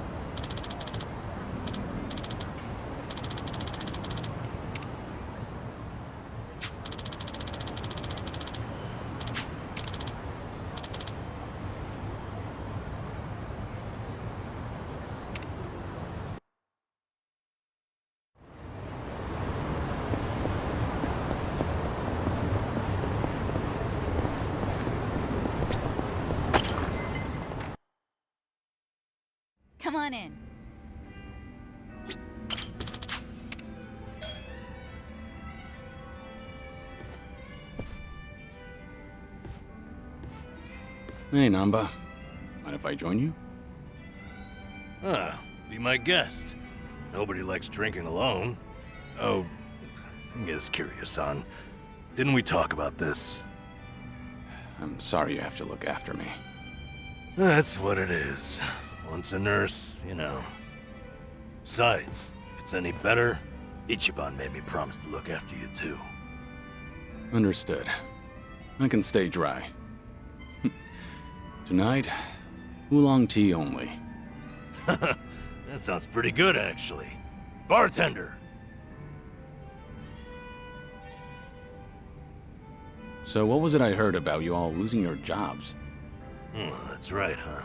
Come on in. Hey, Nanba. Mind if I join you? Be my guest. Nobody likes drinking alone. Oh, I'm just curious, son. Didn't we talk about this? I'm sorry you have to look after me. That's what it is. Once a nurse, you know. Besides, if it's any better, Ichiban made me promise to look after you too. Understood. I can stay dry. Tonight, oolong tea only. That sounds pretty good, actually. Bartender! So what was it I heard about you all losing your jobs? That's right, huh?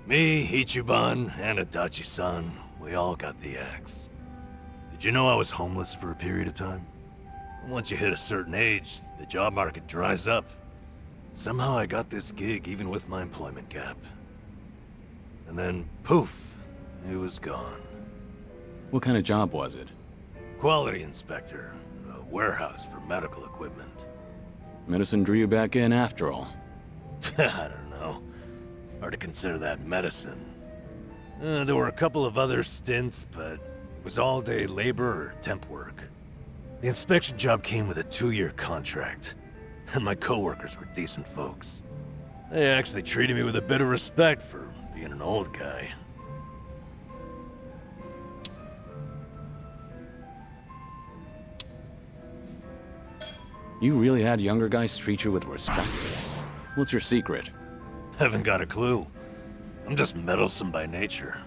Me, Ichiban, and Adachi-san, we all got the axe. Did you know I was homeless for a period of time? Once you hit a certain age, the job market dries up. Somehow I got this gig even with my employment gap. And then, poof, it was gone. What kind of job was it? Quality inspector, a warehouse for medical equipment. Medicine drew you back in after all. I don't know. Hard to consider that medicine. There were a couple of other stints, but it was all-day labor or temp work. The inspection job came with a 2-year contract, and my coworkers were decent folks. They actually treated me with a bit of respect for being an old guy. You really had younger guys treat you with respect? What's your secret? Haven't got a clue. I'm just meddlesome by nature.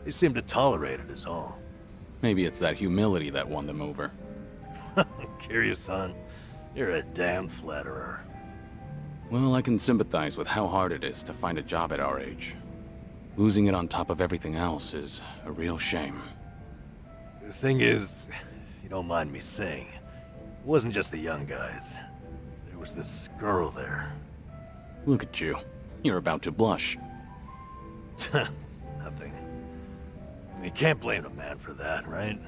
They seem to tolerate it is all. Maybe it's that humility that won them over. Kiryu-san, you're a damn flatterer. Well, I can sympathize with how hard it is to find a job at our age. Losing it on top of everything else is a real shame. The thing is, if you don't mind me saying, it wasn't just the young guys. There was this girl there. Look at you. You're about to blush. Nothing. You can't blame a man for that, right?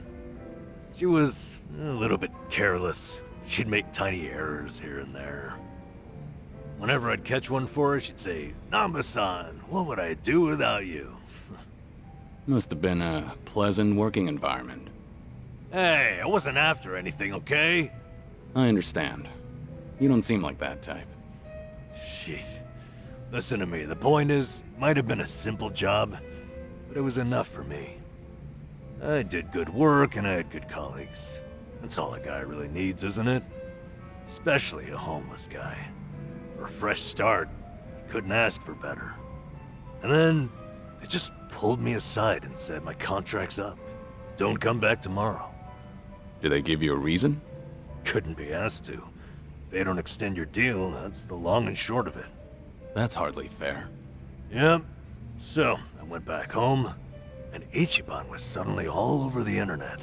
She was a little bit careless. She'd make tiny errors here and there. Whenever I'd catch one for her, she'd say, "Nanba-san, what would I do without you?" Must have been a pleasant working environment. Hey, I wasn't after anything, okay? I understand. You don't seem like that type. Shit. Listen to me, the point is, it might have been a simple job, but it was enough for me. I did good work and I had good colleagues. That's all a guy really needs, isn't it? Especially a homeless guy. For a fresh start, you couldn't ask for better. And then, they just pulled me aside and said my contract's up. Don't come back tomorrow. Did they give you a reason? Couldn't be asked to. If they don't extend your deal, that's the long and short of it. That's hardly fair. Yep. So, I went back home, and Ichiban was suddenly all over the internet.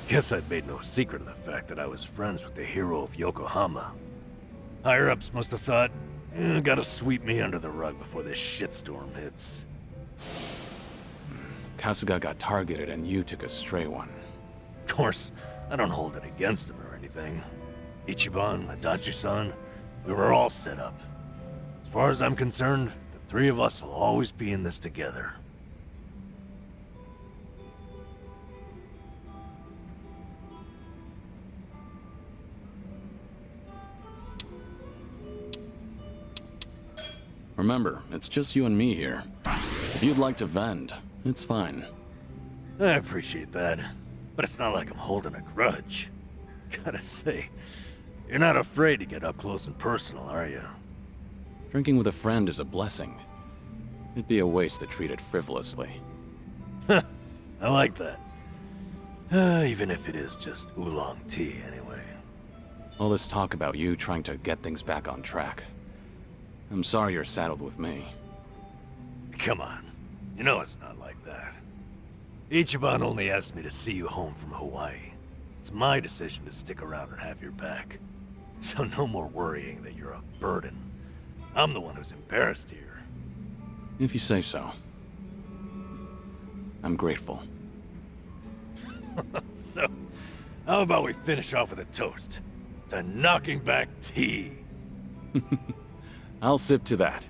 Guess I'd made no secret of the fact that I was friends with the hero of Yokohama. Higher-ups must have thought, gotta sweep me under the rug before this shitstorm hits. Kasuga got targeted and you took a stray one. Of course, I don't hold it against him or anything. Ichiban, Adachi-san, we were all set up. As far as I'm concerned, the three of us will always be in this together. Remember, it's just you and me here. If you'd like to vent, it's fine. I appreciate that, but it's not like I'm holding a grudge. Gotta say, you're not afraid to get up close and personal, are you? Drinking with a friend is a blessing. It'd be a waste to treat it frivolously. I like that. Even if it is just oolong tea, anyway. All this talk about you trying to get things back on track. I'm sorry you're saddled with me. Come on. You know it's not like that. Ichiban only asked me to see you home from Hawaii. It's my decision to stick around and have your back. So no more worrying that you're a burden. I'm the one who's embarrassed here. If you say so. I'm grateful. So, how about we finish off with a toast to knocking back tea? I'll sip to that.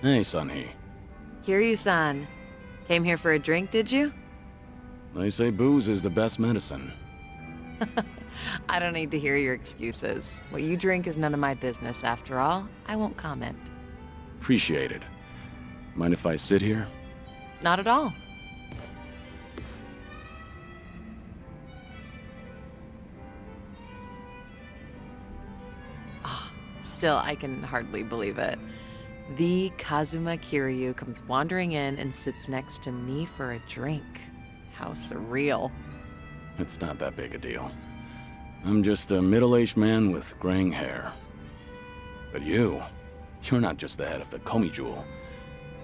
Hey, Seonhee. Kiryu-san. Came here for a drink, did you? They say booze is the best medicine. I don't need to hear your excuses. What you drink is none of my business, after all. I won't comment. Appreciate it. Mind if I sit here? Not at all. Still, I can hardly believe it. The Kazuma Kiryu comes wandering in and sits next to me for a drink. How surreal. It's not that big a deal. I'm just a middle-aged man with graying hair. But you're not just the head of the Komijul.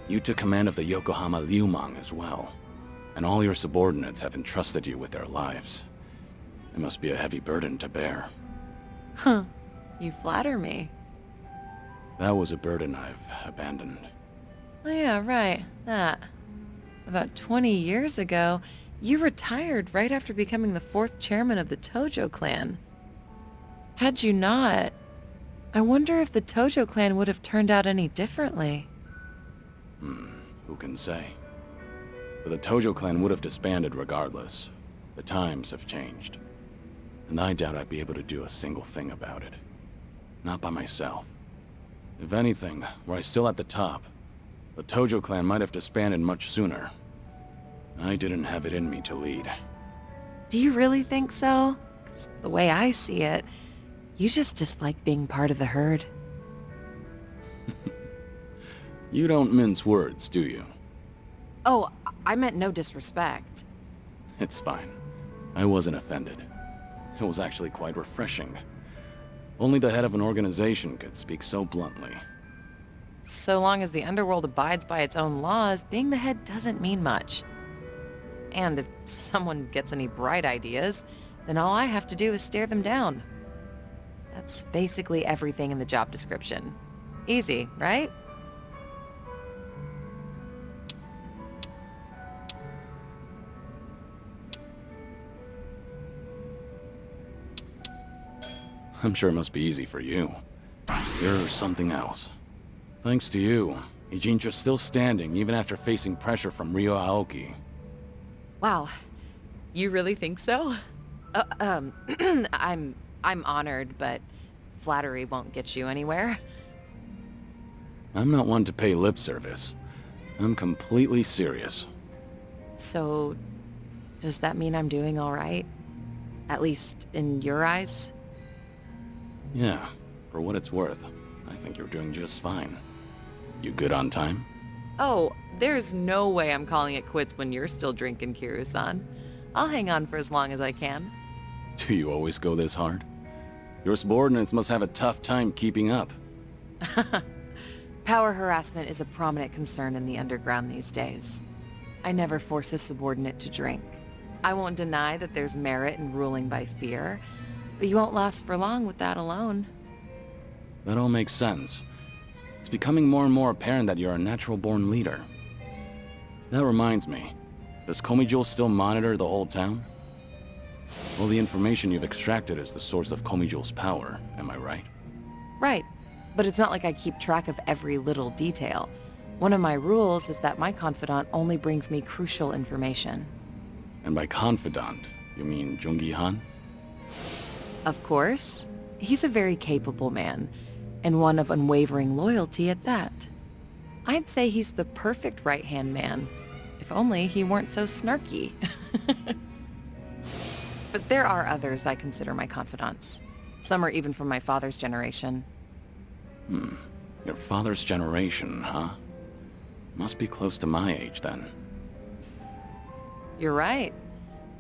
You took command of the Yokohama Liumang as well. And all your subordinates have entrusted you with their lives. It must be a heavy burden to bear. Huh. You flatter me. That was a burden I've abandoned. Oh yeah, right. That. About 20 years ago, you retired right after becoming the 4th chairman of the Tojo Clan. Had you not, I wonder if the Tojo Clan would have turned out any differently. Who can say? But the Tojo Clan would have disbanded regardless. The times have changed. And I doubt I'd be able to do a single thing about it. Not by myself. If anything, were I still at the top, the Tojo Clan might have disbanded much sooner. I didn't have it in me to lead. Do you really think so? 'Cause the way I see it, you just dislike being part of the herd. You don't mince words, do you? Oh, I meant no disrespect. It's fine. I wasn't offended. It was actually quite refreshing. Only the head of an organization could speak so bluntly. So long as the underworld abides by its own laws, being the head doesn't mean much. And if someone gets any bright ideas, then all I have to do is stare them down. That's basically everything in the job description. Easy, right? I'm sure it must be easy for you. You're something else. Thanks to you, Ijincha's still standing even after facing pressure from Ryo Aoki. Wow. You really think so? I'm honored, but flattery won't get you anywhere. I'm not one to pay lip service. I'm completely serious. So, does that mean I'm doing all right? At least in your eyes? Yeah, for what it's worth, I think you're doing just fine. You good on time? Oh, there's no way I'm calling it quits when you're still drinking, Kiryu-san. I'll hang on for as long as I can. Do you always go this hard? Your subordinates must have a tough time keeping up. Power harassment is a prominent concern in the underground these days. I never force a subordinate to drink. I won't deny that there's merit in ruling by fear, but you won't last for long with that alone. That all makes sense. It's becoming more and more apparent that you're a natural-born leader. That reminds me, does Komijul still monitor the whole town? Well, the information you've extracted is the source of Komijul's power, am I right? Right, but it's not like I keep track of every little detail. One of my rules is that my confidant only brings me crucial information. And by confidant, you mean Jungi-han? Of course. He's a very capable man, and one of unwavering loyalty at that. I'd say he's the perfect right-hand man, if only he weren't so snarky. But there are others I consider my confidants. Some are even from my father's generation. Your father's generation, huh? Must be close to my age, then. You're right.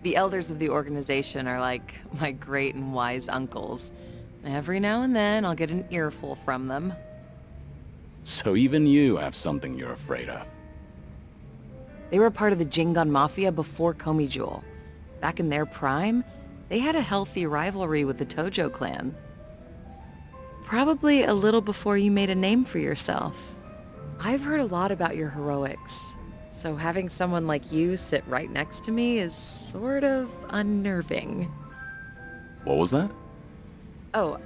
The elders of the organization are like my great and wise uncles. Every now and then, I'll get an earful from them. So even you have something you're afraid of. They were part of the Jingon Mafia before Komi Jewel. Back in their prime, they had a healthy rivalry with the Tojo Clan. Probably a little before you made a name for yourself. I've heard a lot about your heroics, so having someone like you sit right next to me is sort of unnerving. What was that? Oh,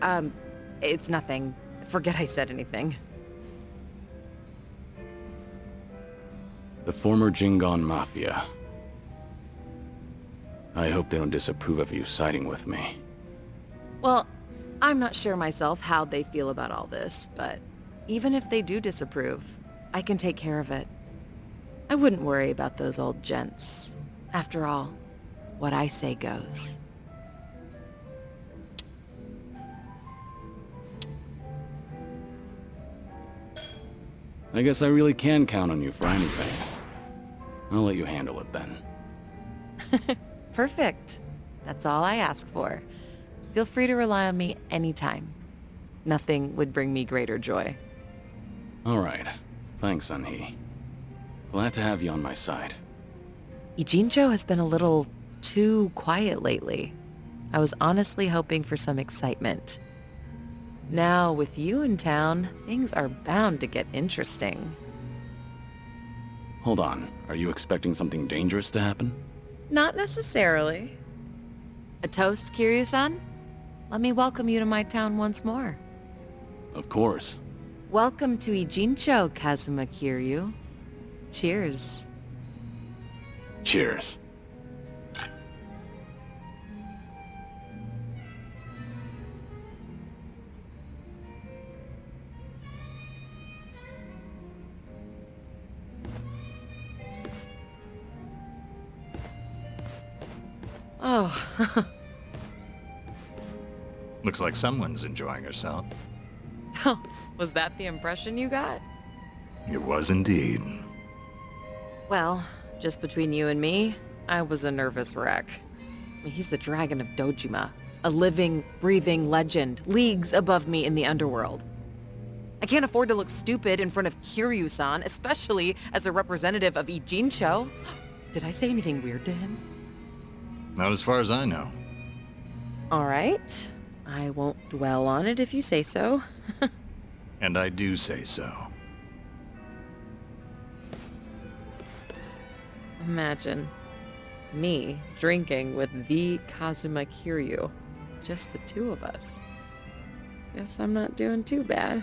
it's nothing. Forget I said anything. The former Jingon Mafia. I hope they don't disapprove of you siding with me. Well, I'm not sure myself how they feel about all this, but even if they do disapprove, I can take care of it. I wouldn't worry about those old gents. After all, what I say goes. I guess I really can count on you for anything. I'll let you handle it then. Perfect. That's all I ask for. Feel free to rely on me anytime. Nothing would bring me greater joy. All right. Thanks, Seonhee. Glad to have you on my side. Ijincho has been a little too quiet lately. I was honestly hoping for some excitement. Now, with you in town, things are bound to get interesting. Hold on. Are you expecting something dangerous to happen? Not necessarily. A toast, Kiryu-san? Let me welcome you to my town once more. Of course. Welcome to Ijincho, Kazuma Kiryu. Cheers. Cheers. Oh. Looks like someone's enjoying herself. Was that the impression you got? It was indeed. Well, just between you and me, I was a nervous wreck. I mean, he's the dragon of Dojima, a living, breathing legend, leagues above me in the underworld. I can't afford to look stupid in front of Kiryu-san, especially as a representative of Ijincho. Did I say anything weird to him? Not as far as I know. All right. I won't dwell on it if you say so. And I do say so. Imagine me drinking with the Kazuma Kiryu. Just the two of us. Guess I'm not doing too bad.